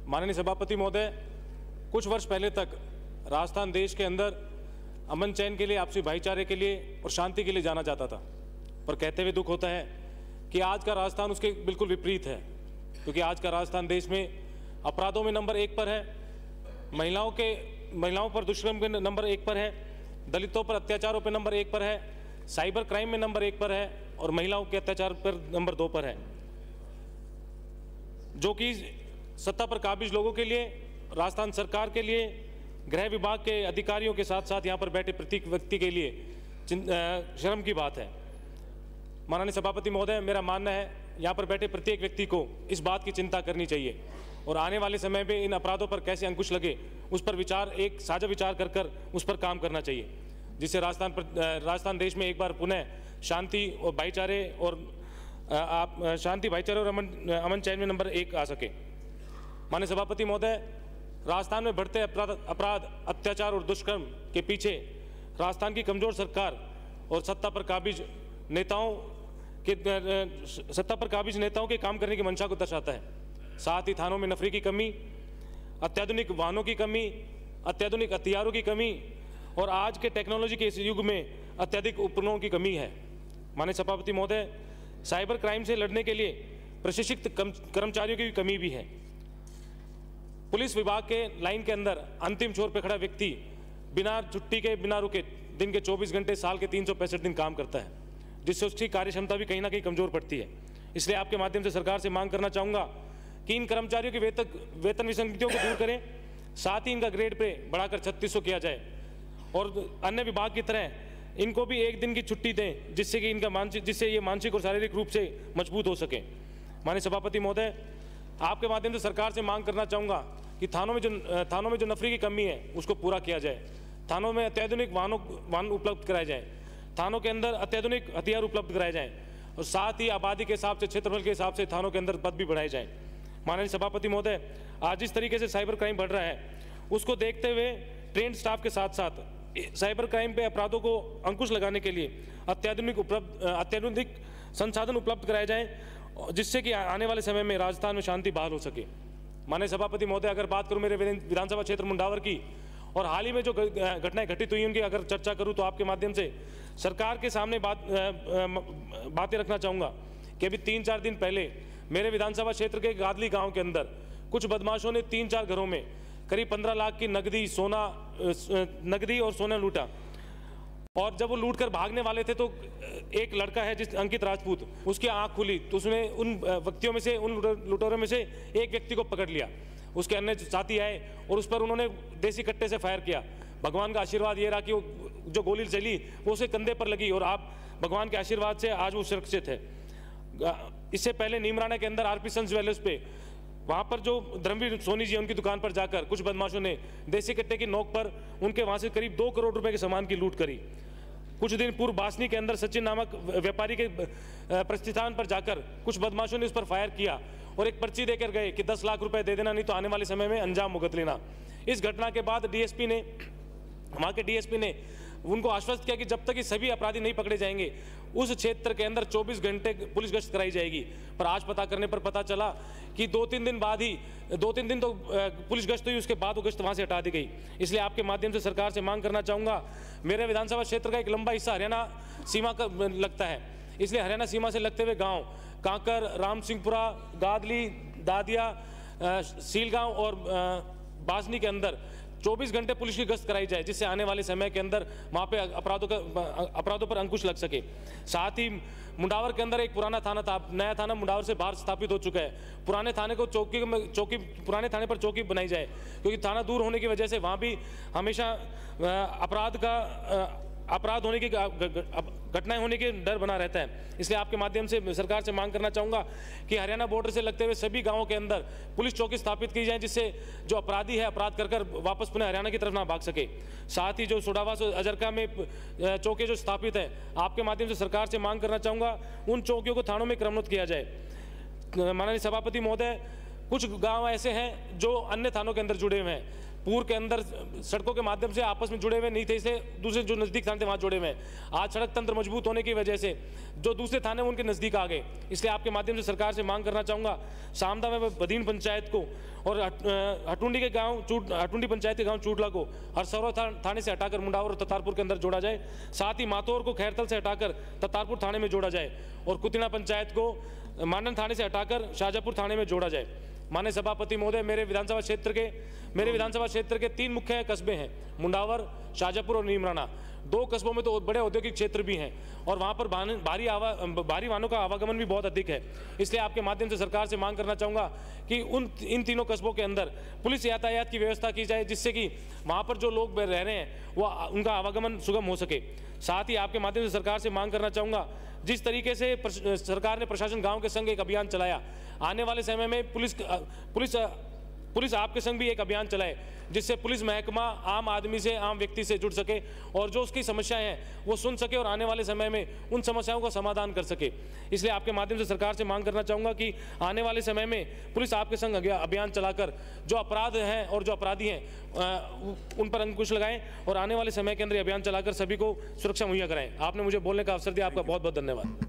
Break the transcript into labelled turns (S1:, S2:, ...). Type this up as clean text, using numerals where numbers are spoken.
S1: माननीय सभापति महोदय, कुछ वर्ष पहले तक राजस्थान देश के अंदर अमन चैन के लिए, आपसी भाईचारे के लिए और शांति के लिए जाना जाता था, पर कहते हुए दुख होता है कि आज का राजस्थान उसके बिल्कुल विपरीत है। क्योंकि आज का राजस्थान देश में अपराधों में नंबर 1 पर है, महिलाओं पर दुष्कर्म के नंबर 1 पर है, दलितों पर अत्याचारों पर नंबर 1 पर है, साइबर क्राइम में नंबर 1 पर है और महिलाओं के अत्याचार पर नंबर 2 पर है। जो कि सत्ता पर काबिज लोगों के लिए, राजस्थान सरकार के लिए, गृह विभाग के अधिकारियों के साथ साथ यहाँ पर बैठे प्रत्येक व्यक्ति के लिए शर्म की बात है। माननीय सभापति महोदय, मेरा मानना है यहाँ पर बैठे प्रत्येक व्यक्ति को इस बात की चिंता करनी चाहिए और आने वाले समय में इन अपराधों पर कैसे अंकुश लगे उस पर एक साझा विचार कर उस पर काम करना चाहिए, जिससे राजस्थान देश में एक बार पुनः शांति और भाईचारे और अमन चैन में नंबर 1 आ सके। माननीय सभापति महोदय, राजस्थान में बढ़ते अपराध, अत्याचार और दुष्कर्म के पीछे राजस्थान की कमजोर सरकार और सत्ता पर काबिज नेताओं के काम करने की मंशा को दर्शाता है। साथ ही थानों में नफरी की कमी, अत्याधुनिक वाहनों की कमी, अत्याधुनिक हथियारों की कमी और आज के टेक्नोलॉजी के इस युग में अत्यधिक उपकरणों की कमी है। माननीय सभापति महोदय, साइबर क्राइम से लड़ने के लिए प्रशिक्षित कर्मचारियों की कमी भी है। पुलिस विभाग के लाइन के अंदर अंतिम छोर पर खड़ा व्यक्ति बिना छुट्टी के, बिना रुके दिन के 24 घंटे, साल के 365 दिन काम करता है, जिससे उसकी कार्यक्षमता भी कहीं ना कहीं कमजोर पड़ती है। इसलिए आपके माध्यम से सरकार से मांग करना चाहूँगा कि इन कर्मचारियों की वेतन विसंगतियों को दूर करें, साथ ही इनका ग्रेड पे बढ़ाकर 3600 किया जाए और अन्य विभाग की तरह इनको भी एक दिन की छुट्टी दें, जिससे कि जिससे ये मानसिक और शारीरिक रूप से मजबूत हो सके। माननीय सभापति महोदय, आपके माध्यम से सरकार से मांग करना चाहूँगा कि थानों में जो नफरी की कमी है उसको पूरा किया जाए, थानों में अत्याधुनिक वाहन उपलब्ध कराए जाए, थानों के अंदर अत्याधुनिक हथियार उपलब्ध कराए जाएँ और साथ ही आबादी के हिसाब से, क्षेत्रफल के हिसाब से थानों के अंदर पद भी बढ़ाए जाएँ। माननीय सभापति महोदय, आज जिस तरीके से साइबर क्राइम बढ़ रहा है उसको देखते हुए ट्रेंड स्टाफ के साथ साथ साइबर क्राइम पे अपराधों को अंकुश लगाने के लिए अत्याधुनिक संसाधन उपलब्ध कराए जाएं, जिससे कि आने वाले समय में राजस्थान में शांति बहाल हो सके। माननीय सभापति महोदय, अगर बात करूं मेरे विधानसभा क्षेत्र मुंडावर की और हाल ही में जो घटनाएं घटित हुई उनकी अगर चर्चा करूं तो आपके माध्यम से सरकार के सामने बातें रखना चाहूँगा कि अभी 3-4 दिन पहले मेरे विधानसभा क्षेत्र के गादली गाँव के अंदर कुछ बदमाशों ने 3-4 घरों में करीब 15 लाख की नकदी और सोना लूटा और जब वो लूट कर भागने वाले थे तो एक लड़का है जिस अंकित राजपूत, उसकी आंख खुली तो उसने उन व्यक्तियों में से, उन लुटेरों में से एक व्यक्ति को पकड़ लिया। उसके अन्य साथी आए और उस पर उन्होंने देसी कट्टे से फायर किया। भगवान का आशीर्वाद ये रहा कि वो जो गोली चली वो उसके कंधे पर लगी और आप भगवान के आशीर्वाद से आज वो सुरक्षित है। इससे पहले नीमराना के अंदर आरपी सन्स ज्वेलर्स पे वहाँ पर जो धर्मवीर सोनी जी उनकी दुकान पर जाकर कुछ बदमाशों ने देसी कट्टे की नोक पर उनके वहाँ से करीब 2 करोड़ रुपए के सामान की लूट करी। कुछ दिन पूर्व बासनी के अंदर सचिन नामक व्यापारी के प्रतिष्ठान पर जाकर कुछ बदमाशों ने उस पर फायर किया और एक पर्ची देकर गए कि 10 लाख रुपए दे देना, नहीं तो आने वाले समय में अंजाम भुगत लेना। इस घटना के बाद वहाँ के डीएसपी ने उनको आश्वस्त किया कि जब तक ये सभी अपराधी नहीं पकड़े जाएंगे उस क्षेत्र के अंदर 24 घंटे पुलिस गश्त कराई जाएगी। पर आज पता करने पर पता चला कि 2-3 दिन बाद ही 2-3 दिन तो पुलिस गश्त हुई, उसके बाद वो गश्त वहाँ से हटा दी गई। इसलिए आपके माध्यम से सरकार से मांग करना चाहूँगा, मेरे विधानसभा क्षेत्र का एक लंबा हिस्सा हरियाणा सीमा का लगता है, इसलिए हरियाणा सीमा से लगते हुए गाँव कांकर, राम सिंहपुरा, गादली, दादिया, सीलगांव और बासनी के अंदर 24 घंटे पुलिस की गश्त कराई जाए, जिससे आने वाले समय के अंदर वहाँ पे अपराधों पर अंकुश लग सके। साथ ही मुंडावर के अंदर एक पुराना थाना था, नया थाना मुंडावर से बाहर स्थापित हो चुका है। पुराने थाने को पुराने थाने पर चौकी बनाई जाए, क्योंकि थाना दूर होने की वजह से वहाँ भी हमेशा अपराध होने की घटनाएं होने के डर बना रहता है। इसलिए आपके माध्यम से सरकार से मांग करना चाहूँगा कि हरियाणा बॉर्डर से लगते हुए सभी गांवों के अंदर पुलिस चौकी स्थापित की जाए, जिससे जो अपराधी है अपराध कर वापस पुनः हरियाणा की तरफ ना भाग सके। साथ ही जो सोडावास अजरका में चौकी जो स्थापित है, आपके माध्यम से सरकार से मांग करना चाहूँगा उन चौकियों को थानों में क्रमबद्ध किया जाए। माननीय सभापति महोदय, कुछ गाँव ऐसे हैं जो अन्य थानों के अंदर जुड़े हुए हैं, पूर्व के अंदर सड़कों के माध्यम से आपस में जुड़े हुए नहीं थे, इसलिए दूसरे जो नज़दीक थाने थे वहाँ जुड़े हुए हैं। आज सड़क तंत्र मजबूत होने की वजह से जो दूसरे थाने उनके नज़दीक आ गए। इसलिए आपके माध्यम से सरकार से मांग करना चाहूँगा, सामदा में बदीन पंचायत को और हटुंडी के गांव हटुंडी पंचायत के गांव चूटला को हरसौरा थाने से हटाकर मुंडावर और ततारपुर के अंदर जोड़ा जाए। साथ ही मातोर को खैरतल से हटाकर ततारपुर थाने में जोड़ा जाए और कुतिना पंचायत को मांडन थाने से हटाकर शाहजहाँपुर थाने में जोड़ा जाए। माननीय सभापति महोदय, मेरे विधानसभा क्षेत्र के 3 मुख्य कस्बे हैं, मुंडावर, शाहजहाँपुर और नीमराना। 2 कस्बों में तो बड़े औद्योगिक क्षेत्र भी हैं और वहाँ पर भारी वाहनों का आवागमन भी बहुत अधिक है। इसलिए आपके माध्यम से सरकार से मांग करना चाहूँगा कि इन तीनों कस्बों के अंदर पुलिस यातायात की व्यवस्था की जाए, जिससे कि वहाँ पर जो लोग रह रहे हैं वो उनका आवागमन सुगम हो सके। साथ ही आपके माध्यम से सरकार से मांग करना चाहूँगा, जिस तरीके से सरकार ने प्रशासन गाँव के संग एक अभियान चलाया, आने वाले समय में पुलिस आपके संग भी एक अभियान चलाए, जिससे पुलिस महकमा आम आदमी से, आम व्यक्ति से जुड़ सके और जो उसकी समस्याएं हैं वो सुन सके और आने वाले समय में उन समस्याओं का समाधान कर सके। इसलिए आपके माध्यम से सरकार से मांग करना चाहूँगा कि आने वाले समय में पुलिस आपके संग अभियान चलाकर जो अपराध हैं और जो अपराधी हैं उन पर अंकुश लगाएं और आने वाले समय के अंदर अभियान चलाकर सभी को सुरक्षा मुहैया कराएं। आपने मुझे बोलने का अवसर दिया, आपका बहुत बहुत धन्यवाद।